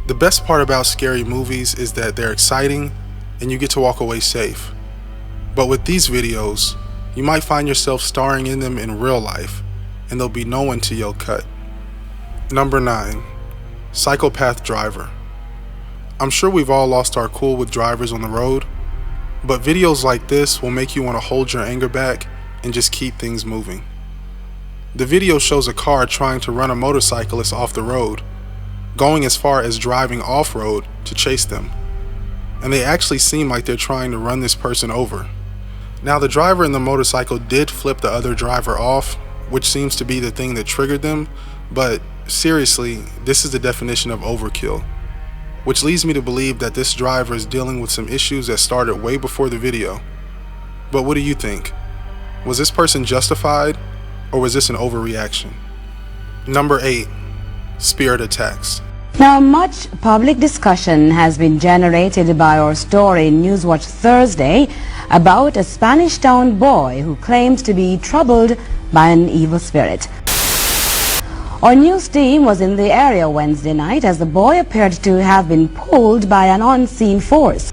The best part about scary movies is that they're exciting and you get to walk away safe. But with these videos, you might find yourself starring in them in real life and there'll be no one to yell cut. Number 9. Psychopath driver. I'm sure we've all lost our cool with drivers on the road, but videos like this will make you want to hold your anger back and just keep things moving. The video shows a car trying to run a motorcyclist off the road, going as far as driving off-road to chase them. And they actually seem like they're trying to run this person over. Now the driver in the motorcycle did flip the other driver off, which seems to be the thing that triggered them, but seriously, this is the definition of overkill. Which leads me to believe that this driver is dealing with some issues that started way before the video. But what do you think? Was this person justified, or was this an overreaction? Number 8. Spirit attacks. Now, much public discussion has been generated by our story in Newswatch Thursday about a Spanish town boy who claimed to be troubled by an evil spirit. Our news team was in the area Wednesday night as the boy appeared to have been pulled by an unseen force.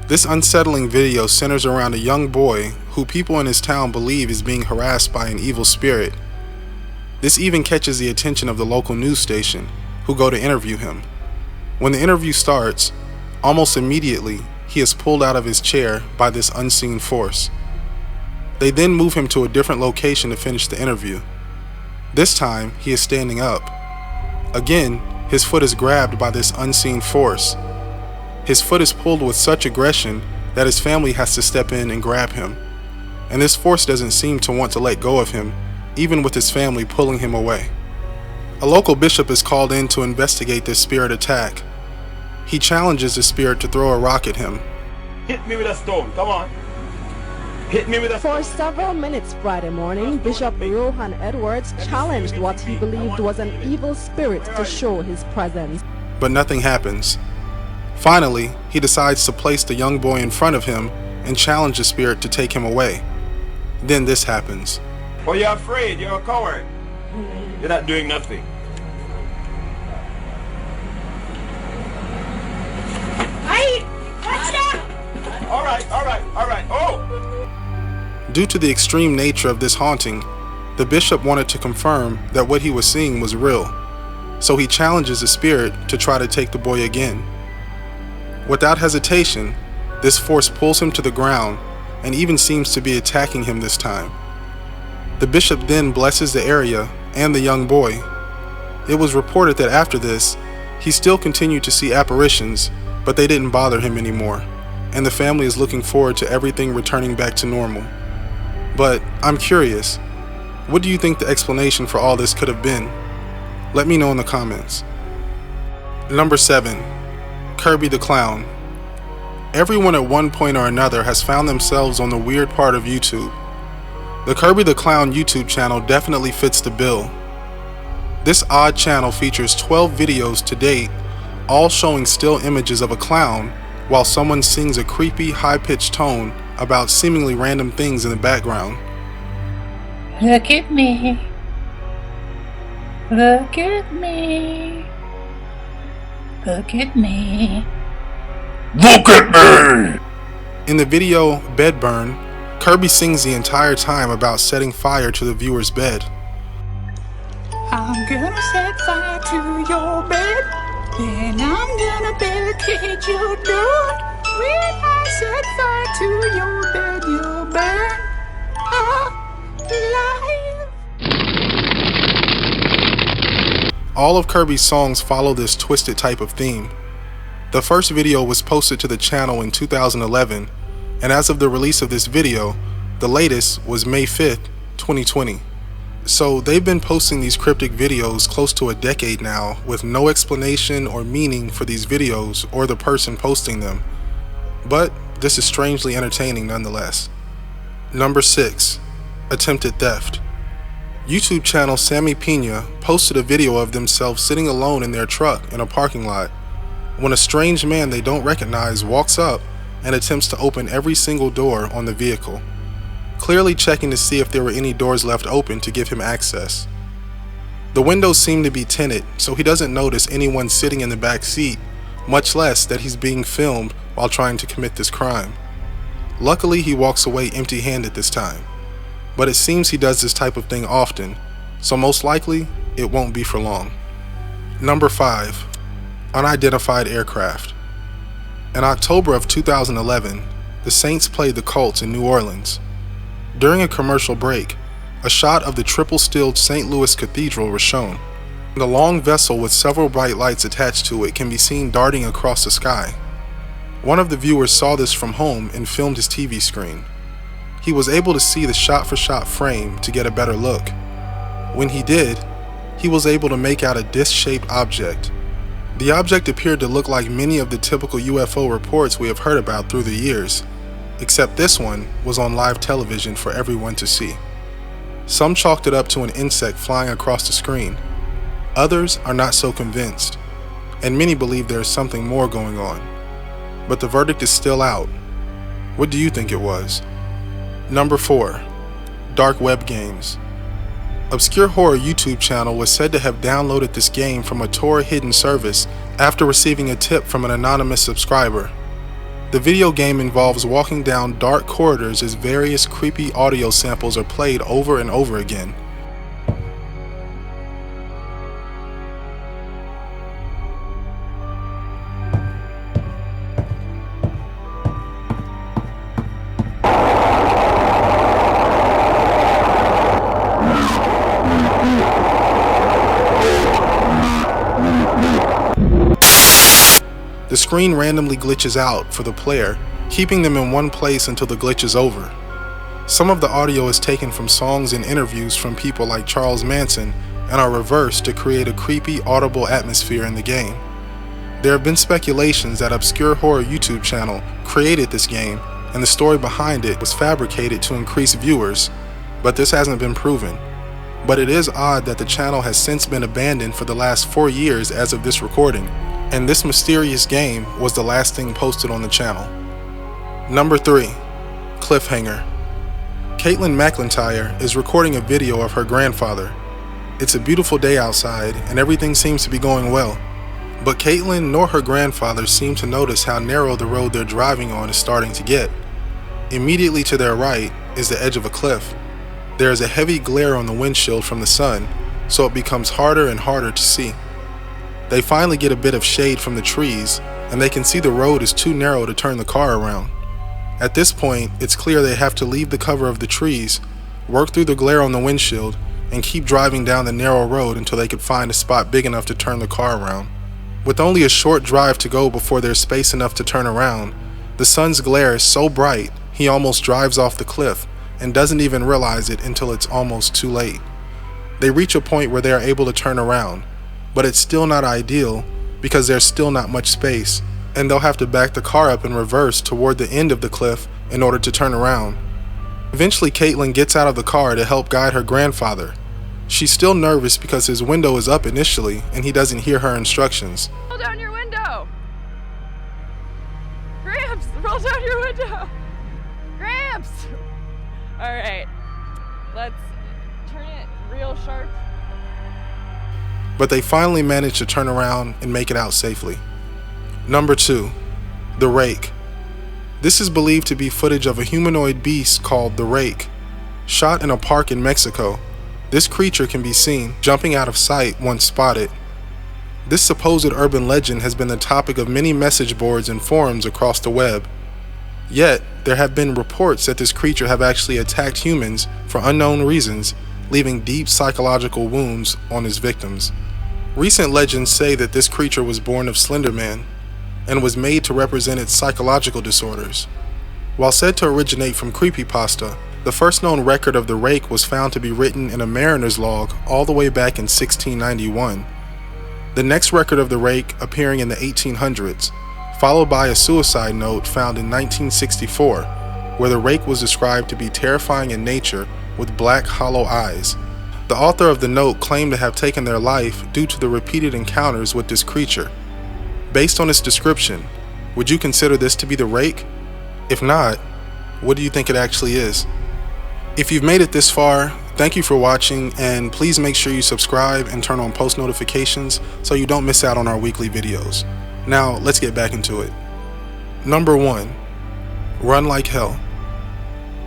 This unsettling video centers around a young boy who people in his town believe is being harassed by an evil spirit. This even catches the attention of the local news station, who go to interview him. When the interview starts, almost immediately he is pulled out of his chair by this unseen force. They then move him to a different location to finish the interview. This time, he is standing up. Again, his foot is grabbed by this unseen force. His foot is pulled with such aggression that his family has to step in and grab him. And this force doesn't seem to want to let go of him, even with his family pulling him away. A local bishop is called in to investigate this spirit attack. He challenges the spirit to throw a rock at him. Hit me with a stone, come on. Hit me with a For several minutes Friday morning, Bishop Rohan Edwards challenged what he believed was an evil spirit to show his presence. But nothing happens. Finally, he decides to place the young boy in front of him and challenge the spirit to take him away. Then this happens. Oh, you're afraid, you're a coward. You're not doing nothing. Alright, oh! Due to the extreme nature of this haunting, the bishop wanted to confirm that what he was seeing was real, so he challenges the spirit to try to take the boy again. Without hesitation, this force pulls him to the ground and even seems to be attacking him this time. The bishop then blesses the area and the young boy. It was reported that after this, he still continued to see apparitions, but they didn't bother him anymore, and the family is looking forward to everything returning back to normal. But I'm curious, what do you think the explanation for all this could have been? Let me know in the comments. Number 7. Curby the Clown. Everyone at one point or another has found themselves on the weird part of YouTube. The Curby the Clown YouTube channel definitely fits the bill. This odd channel features 12 videos to date, all showing still images of a clown while someone sings a creepy, high-pitched tone about seemingly random things in the background. Look at me. Look at me. Look at me. Look at me! In the video Bed Burn, Curby sings the entire time about setting fire to the viewer's bed. I'm gonna set fire to your bed, then I'm gonna barricade your door. When I set fire to your bed, you'll burn alive. All of Curby's songs follow this twisted type of theme. The first video was posted to the channel in 2011, and as of the release of this video, the latest was May 5th, 2020. So they've been posting these cryptic videos close to a decade now with no explanation or meaning for these videos or the person posting them. But this is strangely entertaining nonetheless. Number 6. Attempted theft. YouTube channel Sammy Pina posted a video of themselves sitting alone in their truck in a parking lot when a strange man they don't recognize walks up and attempts to open every single door on the vehicle, clearly checking to see if there were any doors left open to give him access. The windows seem to be tinted, so he doesn't notice anyone sitting in the back seat, much less that he's being filmed while trying to commit this crime. Luckily, he walks away empty-handed this time, but it seems he does this type of thing often, so most likely, it won't be for long. Number 5. Unidentified aircraft. In October of 2011, the Saints played the Colts in New Orleans. During a commercial break, a shot of the triple-stilled St. Louis Cathedral was shown. The long vessel with several bright lights attached to it can be seen darting across the sky. One of the viewers saw this from home and filmed his TV screen. He was able to see the shot-for-shot frame to get a better look. When he did, he was able to make out a disc-shaped object. The object appeared to look like many of the typical UFO reports we have heard about through the years, except this one was on live television for everyone to see. Some chalked it up to an insect flying across the screen. Others are not so convinced, and many believe there is something more going on. But the verdict is still out. What do you think it was? Number 4. Dark web games. Obscure Horror YouTube channel was said to have downloaded this game from a Tor hidden service after receiving a tip from an anonymous subscriber. The video game involves walking down dark corridors as various creepy audio samples are played over and over again. The screen randomly glitches out for the player, keeping them in one place until the glitch is over. Some of the audio is taken from songs and interviews from people like Charles Manson and are reversed to create a creepy audible atmosphere in the game. There have been speculations that Obscure Horror YouTube channel created this game and the story behind it was fabricated to increase viewers, but this hasn't been proven. But it is odd that the channel has since been abandoned for the last 4 years as of this recording, and this mysterious game was the last thing posted on the channel. Number 3. Cliffhanger. Caitlin McIntyre is recording a video of her grandfather. It's a beautiful day outside and everything seems to be going well. But Caitlin nor her grandfather seem to notice how narrow the road they're driving on is starting to get. Immediately to their right is the edge of a cliff. There is a heavy glare on the windshield from the sun, so it becomes harder and harder to see. They finally get a bit of shade from the trees, and they can see the road is too narrow to turn the car around. At this point, it's clear they have to leave the cover of the trees, work through the glare on the windshield, and keep driving down the narrow road until they could find a spot big enough to turn the car around. With only a short drive to go before there's space enough to turn around, the sun's glare is so bright he almost drives off the cliff and doesn't even realize it until it's almost too late. They reach a point where they are able to turn around, but it's still not ideal because there's still not much space, and they'll have to back the car up in reverse toward the end of the cliff in order to turn around. Eventually, Caitlin gets out of the car to help guide her grandfather. She's still nervous because his window is up initially and he doesn't hear her instructions. Roll down your window! Gramps, roll down your window! Gramps! Alright, let's turn it real sharp. But they finally manage to turn around and make it out safely. Number 2. The Rake. This is believed to be footage of a humanoid beast called the Rake. Shot in a park in Mexico, this creature can be seen jumping out of sight once spotted. This supposed urban legend has been the topic of many message boards and forums across the web. Yet, there have been reports that this creature have actually attacked humans for unknown reasons, leaving deep psychological wounds on his victims. Recent legends say that this creature was born of Slender Man and was made to represent its psychological disorders. While said to originate from creepypasta, the first known record of the Rake was found to be written in a mariner's log all the way back in 1691. The next record of the Rake appearing in the 1800s, followed by a suicide note found in 1964, where the Rake was described to be terrifying in nature with black hollow eyes. The author of the note claimed to have taken their life due to the repeated encounters with this creature. Based on its description, would you consider this to be the Rake? If not, what do you think it actually is? If you've made it this far, Thank you for watching, and please make sure you subscribe and turn on post notifications so you don't miss out on our weekly videos. Now, let's get back into it. Number 1. Run like hell.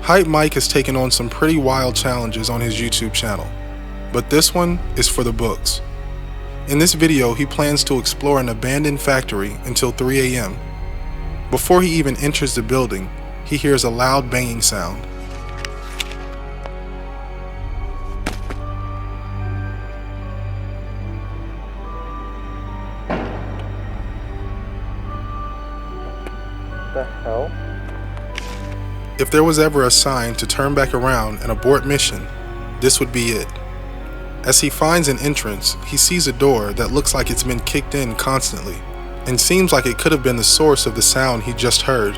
Hype Mike has taken on some pretty wild challenges on his YouTube channel, but this one is for the books. In this video, he plans to explore an abandoned factory until 3 a.m. Before he even enters the building, he hears a loud banging sound. The hell? If there was ever a sign to turn back around and abort mission, this would be it. As he finds an entrance, he sees a door that looks like it's been kicked in constantly, and seems like it could have been the source of the sound he just heard.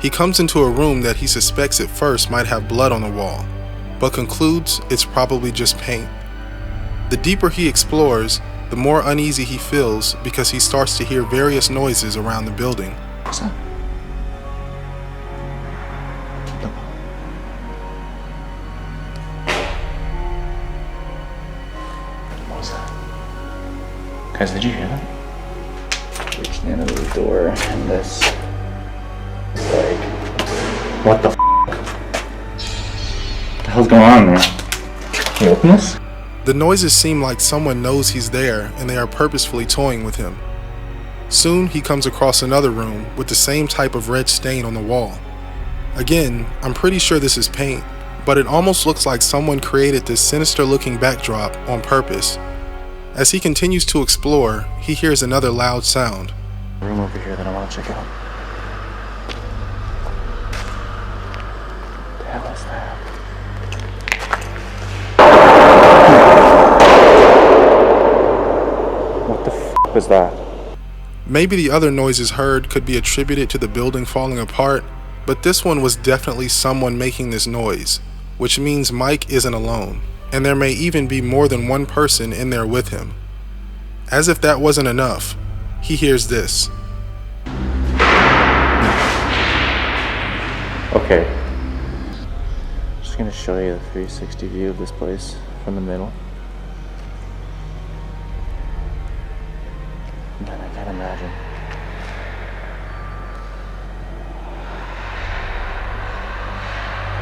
He comes into a room that he suspects at first might have blood on the wall, but concludes it's probably just paint. The deeper he explores, the more uneasy he feels because he starts to hear various noises around the building. What's that? What was that? Guys, did you hear that? Reached the end of the door and this is like, what the f***? What the hell's going on there? Can you open this? The noises seem like someone knows he's there and they are purposefully toying with him. Soon he comes across another room with the same type of red stain on the wall. Again, I'm pretty sure this is paint, but it almost looks like someone created this sinister looking backdrop on purpose. As he continues to explore, he hears another loud sound. Room over here that I want to check out. What the hell is that? What the f was that? Maybe the other noises heard could be attributed to the building falling apart, but this one was definitely someone making this noise, which means Mike isn't alone, and there may even be more than one person in there with him. As if that wasn't enough, he hears this. Okay. Just gonna show you the 360 view of this place from the middle. Man, I can't imagine.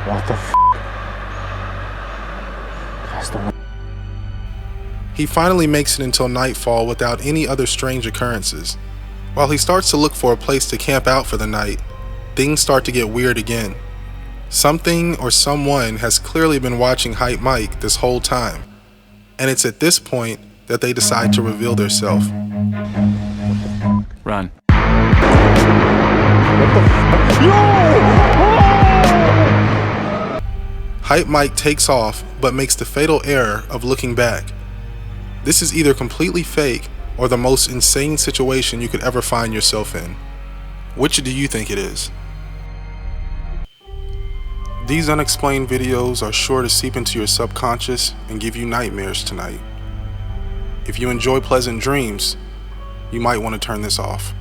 What the f? That's the one. He finally makes it until nightfall without any other strange occurrences. While he starts to look for a place to camp out for the night, things start to get weird again. Something or someone has clearly been watching Hype Mike this whole time, and it's at this point that they decide to reveal themselves. Run. Hype Mike takes off but makes the fatal error of looking back. This is either completely fake or the most insane situation you could ever find yourself in. Which do you think it is? These unexplained videos are sure to seep into your subconscious and give you nightmares tonight. If you enjoy pleasant dreams, you might want to turn this off.